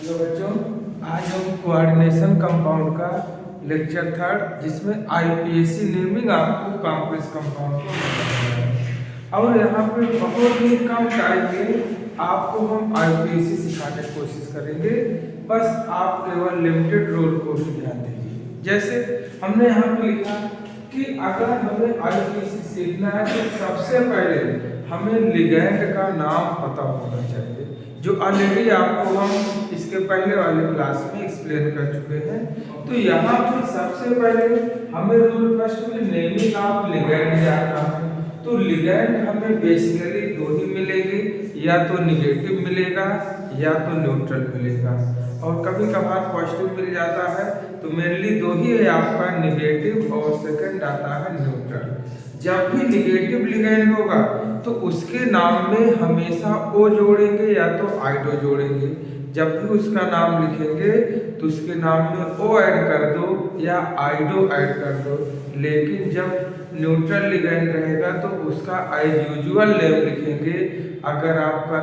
Hello बच्चों, आज हम कोऑर्डिनेशन कंपाउंड का लेक्चर थर्ड जिसमें आईपीएसी नेमिंग आपको कॉम्प्लेक्स कंपाउंड को बताना है। और यहाँ पे बहुत ही कम टाइम में आपको हम आईपीएसी सिखाने की कोशिश करेंगे। बस आप केवल लिमिटेड रोल को ही ध्यान दीजिए। जैसे हमने यहाँ पे लिखा कि अगर हमें आईपीएसी सीखना है तो सबसे पहले हमें लिगैंड का नाम पता होना चाहिए, जो ऑलरेडी आपको हम इसके पहले वाले क्लास में एक्सप्लेन कर चुके हैं। तो यहाँ पे सबसे पहले हमें रूल फर्स्ट में नेमिंग ऑफ लिगैंड जानना है। तो लिगैंड हमें बेसिकली दो ही मिलेंगे, या तो निगेटिव मिलेगा या तो न्यूट्रल मिलेगा, और कभी कभार पॉजिटिव मिल जाता है। तो मेनली दो ही है आपका, निगेटिव और सेकंड आता है न्यूट्रल। जब भी निगेटिव लिगैंड होगा तो उसके नाम में हमेशा ओ जोड़ेंगे या तो आइडो जोड़ेंगे। जब भी उसका नाम लिखेंगे तो उसके नाम में ओ ऐड कर दो या आइडो ऐड कर दो। लेकिन जब न्यूट्रल लिगैंड रहेगा तो उसका एज यूजुअल नेम लिखेंगे। अगर आपका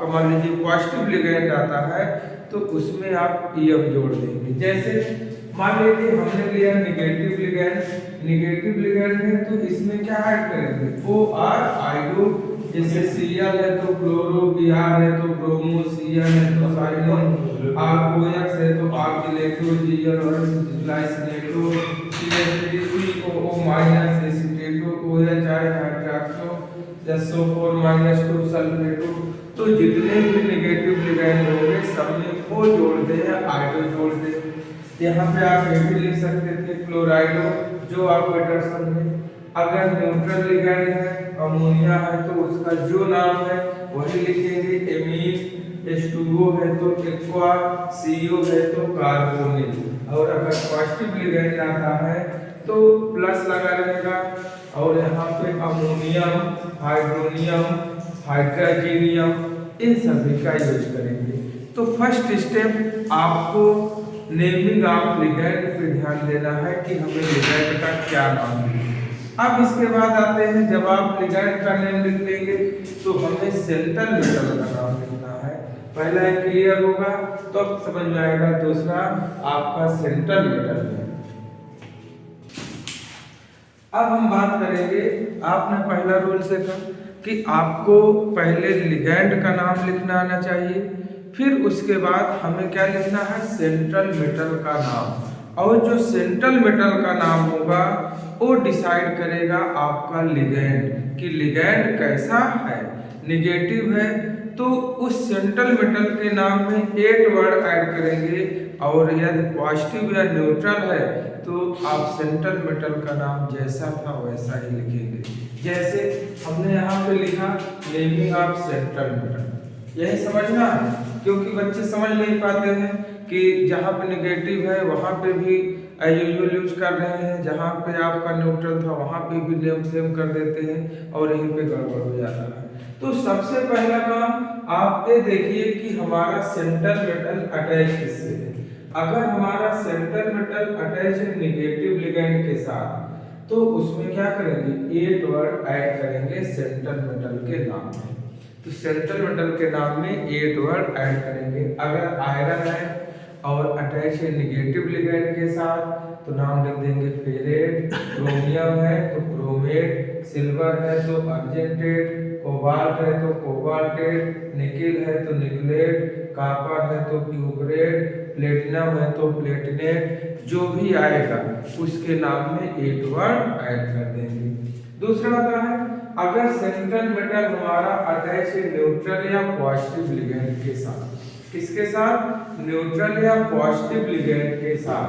मान लीजिए पॉजिटिव लिगैंड आता है तो उसमें आप ईएम जोड़ देंगे। जैसे मान लीजिए हमने लिया निगेटिव लिगैंड है तो इसमें क्या ऐड करेंगे, ओ आर आइडो। जैसे सीएल है तो क्लोरो, बीआर है तो ब्रोमो, सीएल है तो साइनोन, आरओएक्स है तो आर्किलेटो, जीएल और ग्लाइसिनेटो, सीएच3 सीओओ माइनस एसीटेटो, ओएच आई हाइड्रॉक्सो, SO4 - 2 सल्फेटो। तो जितने भी नेगेटिव लिगैंड होंगे सब में ओ जोड़ दे या आइडो जोड़ दे। यहाँ पे आप ये भी लिख सकते थे क्लोराइडो, जो आप बेटर समझे। अगर न्यूट्रल लिगैंड है, अमोनिया है, तो उसका जो नाम है वही लिखेंगे। एमीन, H2O है तो एक्वा, CO है तो कार्बोनिल। और अगर पॉजिटिव लिगैंड आता है तो प्लस लगा रहेगा। और यहाँ पे अमोनियम, हाइड्रोनियम, हाइड्रोजीनियम, इन सभी का यूज करेंगे। तो फर्स्ट स्टेप आपको नेमिंग ऑफ लिगैंड पे ध्यान देना है कि हमें लिगैंड का क्या नाम है। अब इसके बाद आते हैं, जब आप लिगैंड का नेम लिख लेंगे तो हमें सेंट्रल मेटल का नाम लिखना है। पहला एक क्लियर होगा तो अब समझ में आएगा। दूसरा आपका सेंट्रल मेटल है। अब हम बात करेंगे, आपने पहला रूल सीखा कि आपको पहले लिगैंड का नाम लिखना आना चाहिए, फिर उसके बाद हमें क्या लिखना है, सेंट्रल मेटल का नाम। और जो सेंट्रल मेटल का नाम होगा वो डिसाइड करेगा आपका लिगैंड, कि लिगैंड कैसा है। निगेटिव है तो उस सेंट्रल मेटल के नाम में 8 वर्ड ऐड करेंगे, और यदि पॉजिटिव या न्यूट्रल है तो आप सेंट्रल मेटल का नाम जैसा था वैसा ही लिखेंगे। जैसे हमने यहाँ पे लिखा नेमिंग ऑफ सेंट्रल मेटल, यही समझना है, क्योंकि बच्चे समझ नहीं पाते हैं कि जहाँ पे नेगेटिव है वहाँ पे भी एज यूजुअल यूज कर रहे हैं, जहाँ पे आपका न्यूट्रल था वहाँ पे भी नेम सेम कर देते हैं और यहीं पे गड़बड़ हो जाता है। तो सबसे पहला काम आप ये देखिए कि हमारा सेंट्रल मेटल अटैच किससे है। अगर हमारा सेंट्रल मेटल अटैच है निगेटिव लिगैंड के साथ तो उसमें क्या करेंगे, 8 वर्ड ऐड करेंगे सेंट्रल मेटल के नाम में। तो सेंट्रल मेटल के नाम में 8 वर्ड ऐड करेंगे। अगर आयरन है और अटैच है निगेटिव लिगैंड के साथ तो नाम लिख देंगे फेरेट। क्रोमियम है तो क्रोमेट, सिल्वर है तो अर्जेंटेट, कोबाल्ट है तो कोबाल्टेट, निकिल है तो निकलेट, कॉपर है तो क्यूबरेट, प्लेटिनम है तो प्लेटिनेट। जो भी आएगा उसके नाम में 8 वर्ड ऐड कर देंगे। दूसरा क्या है, अगर सेंट्रल मेटल हमारा अटैच है न्यूट्रल या पॉजिटिव लिगैंड के साथ, किसके साथ, न्यूट्रल या पॉजिटिव लिगैंड के साथ,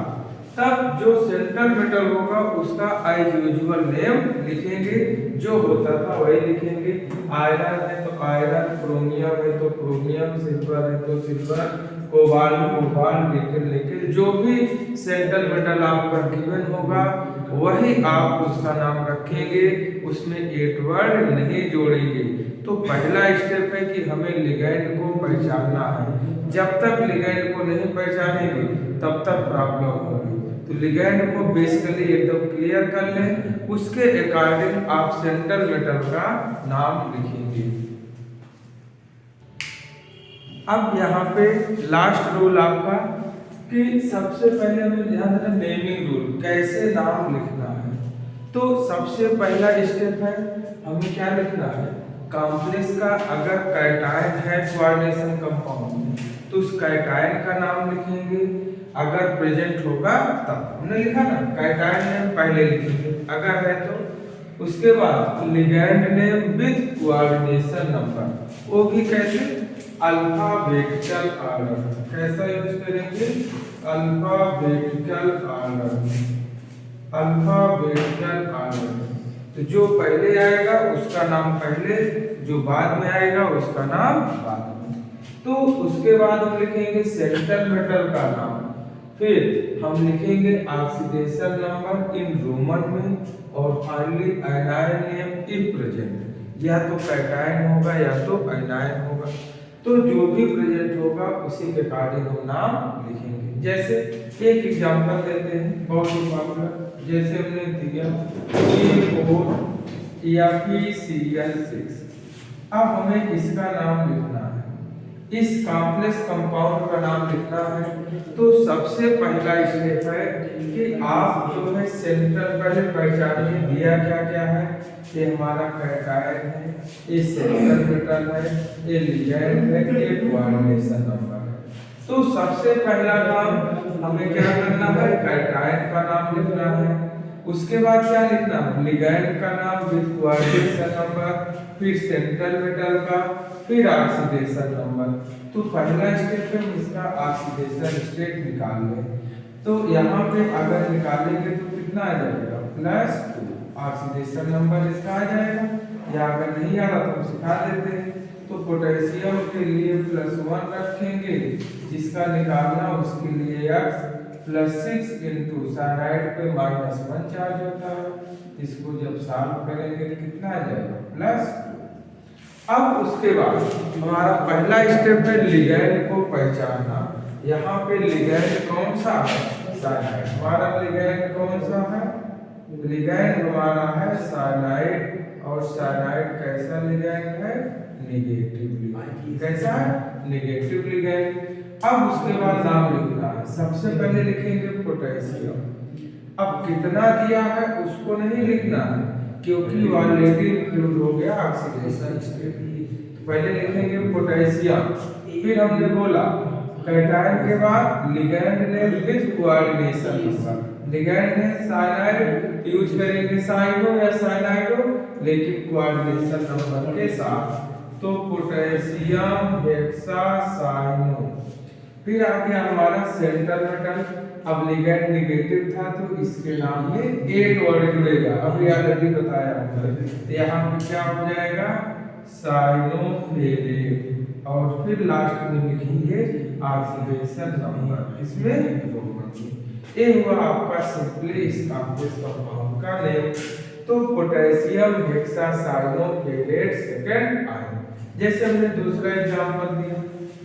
तब जो सेंट्रल मेटल होगा उसका एज यूजुअल नेम लिखेंगे, जो होता था वही लिखेंगे। आयरन है तो आयरन, क्रोमियम है तो क्रोमियम, सिल्वर है तो सिल्वर, कोबाल्ट, निकिल, जो भी सेंट्रल मेटल आपका गिवन होगा वही आप उसका नाम रखेंगे, उसमें 8 वर्ड नहीं जोड़ेंगे। तो पहला स्टेप है कि हमें लिगैंड को पहचानना है। जब तक लिगैंड को नहीं पहचानेंगे तब तक प्रॉब्लम होगी। तो लिगैंड को बेसिकली एकदम क्लियर कर लें, उसके अकॉर्डिंग आप सेंट्रल मेटल का नाम लिखेंगे। अब यहाँ पे लास्ट रूल आपका कि सबसे पहले हमें ध्यान देना नेमिंग रूल, कैसे नाम लिखना है। तो सबसे पहला स्टेप है हमें क्या लिखना है, कॉम्प्लेक्स का अगर कैटायन है कोऑर्डिनेशन कंपाउंड में तो उस कैटायन का नाम लिखेंगे, अगर प्रेजेंट होगा तब। हमने लिखा ना कैटायन नेम पहले लिखेंगे अगर है तो, उसके बाद ligand name with coordination number, वो भी कैसे, अल्फाबेटिकल ऑर्डर। कैसा यूज करेंगे, अल्फाबेटिकल ऑर्डर, अल्फाबेटिकल ऑर्डर। तो जो पहले आएगा उसका नाम पहले, जो बाद में आएगा उसका नाम बाद में। तो उसके बाद हम लिखेंगे सेंट्रल मेटल का नाम, फिर हम लिखेंगे ऑक्सीडेशन नंबर इन रोमन में, और फाइनली आयनाइन नेम इफ प्रेजेंट, या तो कैटायन होगा या तो आयनाइन होगा। तो जो भी प्रेजेंट होगा उसी के अकॉर्डिंग हम नाम लिखेंगे। जैसे एक एग्जांपल देते हैं बहुत ही पॉपुलर, जैसे हमने दिया C4 या PCl6। अब हमें इसका नाम लिखना है, इस कॉम्प्लेक्स कंपाउंड का नाम लिखना है। तो सबसे पहला स्टेप है कि आप जो है सेंट्रल पहले पहचानिए दिया क्या क्या है। ये हमारा कैटायन है, ये सेंट्रल मेटल है, ये लिगैंड है, ये कोऑर्डिनेशन नंबर है। तो सबसे पहला नाम हमें क्या करना है, कैटायन का नाम लिखना है। उसके बाद क्या लिखना है, लिगैंड का नाम विद कोऑर्डिनेशन नंबर, फिर सेंट्रल मेटल का, फिर ऑक्सीडेशन नंबर। तो पहला स्टेप है इसका ऑक्सीडेशन स्टेट निकाल लें। तो यहाँ पे अगर निकालेंगे तो कितना आ जाएगा, +2 ऑक्सीडेशन नंबर इसका आ जाएगा, या अगर नहीं आ रहा तो हम सिखा देते हैं। तो पोटेशियम के लिए +1 रखेंगे, जिसका निकालना उसके लिए x +6 इंटू साइनाइड पे -1 चार्ज होता है। इसको जब सॉल्व करेंगे तो कितना आ जाएगा, +2। अब उसके बाद हमारा पहला स्टेप है लिगैंड को पहचानना। यहाँ पे लिगैंड कौन सा है, साइनाइड। हमारा लिगैंड कौन सा है, लिगैंड हमारा है साइनाइड, और साइनाइड कैसा लिगैंड है, नेगेटिव लिगैंड। कैसा है, नेगेटिव लिगैंड। अब उसके बाद नाम लिखना है, सबसे पहले लिखेंगे पोटेशियम। अब कितना दिया है उसको नहीं लिखना है, क्योंकि ऑलरेडी इंक्लूड हो गया ऑक्सीडेशन स्टेट। पहले लिखेंगे पोटेशियम, फिर हमने बोला कैटायन के बाद लिगैंड ने विद कोऑर्डिनेशन नंबर, लिगैंड है साइनाइड, यूज करेंगे साइनो या साइनाइडो, लेकिन कोऑर्डिनेशन नंबर के साथ। तो पोटेशियम हेक्सासाइनो। फिर आ गया हमारा सेंट्रल मेटल। अब लिगैंड नेगेटिव था तो इसके नाम में 8 वर्ड जुड़ेगा, अभी ऑलरेडी बताया हमने। तो यहाँ पे क्या हो जाएगा, साइनोफेरेट, और फिर लास्ट में लिखेंगे ऑक्सीडेशन नंबर, इसमें रोमन। ये हुआ आपका सिंपली इस कॉम्प्लेक्स कंपाउंड का नेम। तो पोटेशियम हेक्सासाइनोफेरेट सेकंड आयन। जैसे हमने दूसरा एग्जांपल दिया,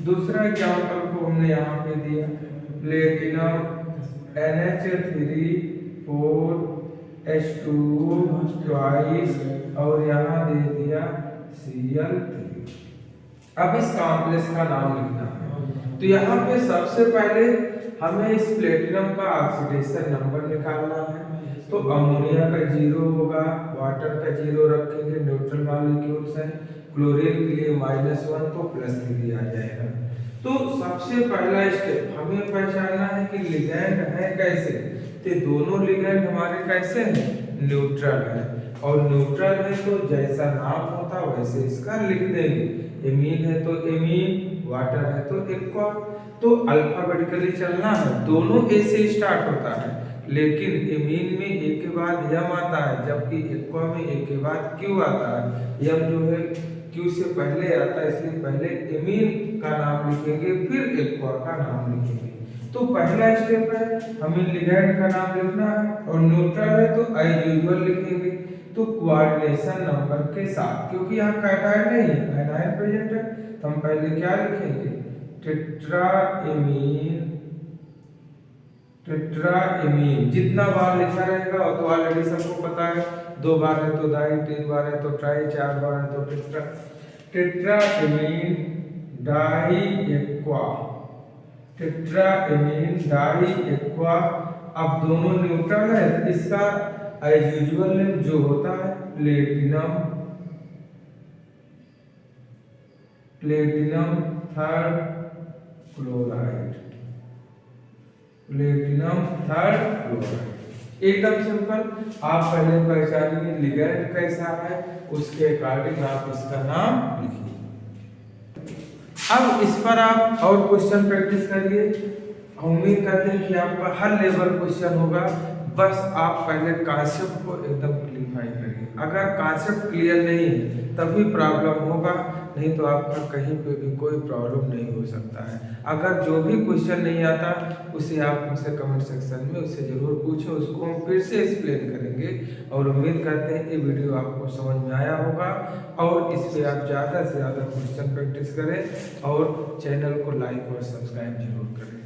दूसरा एग्जांपल को हमने यहाँ पे दिया प्लेटिनम NH3 4H2 ट्वाइस, और यहाँ दे दिया Cl3। अब इस कॉम्प्लेक्स का नाम लिखना है। तो यहाँ पे सबसे पहले हमें इस प्लेटिनम का ऑक्सीडेशन नंबर निकालना है। तो अमोनिया का 0 होगा, वाटर का 0 रखेंगे, न्यूट्रल मॉलिक्यूल्स हैं, क्लोरीन के लिए -1 तो +3 आ जाएगा। तो सबसे पहला स्टेप हमें पहचानना है कि लिगैंड है कैसे। तो दोनों लिगैंड हमारे कैसे हैं, न्यूट्रल है, और न्यूट्रल है तो जैसा नाम होता वैसे इसका लिख देंगे। एमीन है तो एमीन, वाटर है तो एक्वा। तो अल्फाबेटिकली चलना है, दोनों ए से स्टार्ट होता है, लेकिन एमीन में ए के बाद यम आता है, जबकि एक्वा में ए के बाद क्यू आता है। यम जो है क्यू से पहले आता है, इसलिए पहले एमीन का नाम लिखेंगे, फिर एक्वा का नाम लिखेंगे। तो पहला स्टेप है हमें लिगैंड का नाम लिखना है, और न्यूट्रल है तो एज यूजुअल लिखेंगे, तो कोऑर्डिनेशन नंबर के साथ, क्योंकि यहाँ कैटायन नहीं है, आयनाइन प्रेजेंट है, तो हम पहले क्या लिखेंगे, टेट्राएमीन। टेट्राएमीन जितना बार लिखा रहेगा वो तो ऑलरेडी सबको पता है, 2 बार है तो डाई, 3 बार है तो ट्राई, 4 बार है तो tetra. Tetraammine di aqua, tetraammine di aqua. अब दोनों न्यूट्रल है, इसका एज यूजुअल नेम जो होता है platinum, platinum third chloride, platinum third chloride. एकदम सिंपल। आप पहले पहचानिए लिगेंड कैसा है, उसके अकॉर्डिंग आप इसका नाम लिखिए। अब इस पर आप और क्वेश्चन प्रैक्टिस करिए। उम्मीद करते हैं कि आपका हर लेवल क्वेश्चन होगा। बस आप पहले कॉन्सेप्ट को एकदम क्लियरिफाई करिए। अगर कॉन्सेप्ट क्लियर नहीं है तभी प्रॉब्लम होगा, नहीं तो आपका कहीं पे भी कोई प्रॉब्लम नहीं हो सकता है। अगर जो भी क्वेश्चन नहीं आता उसे आप हमसे कमेंट सेक्शन में उससे ज़रूर पूछें, उसको हम फिर से एक्सप्लेन करेंगे। और उम्मीद करते हैं ये वीडियो आपको समझ में आया होगा और इस पर आप ज़्यादा से ज़्यादा क्वेश्चन प्रैक्टिस करें और चैनल को लाइक और सब्सक्राइब जरूर करें।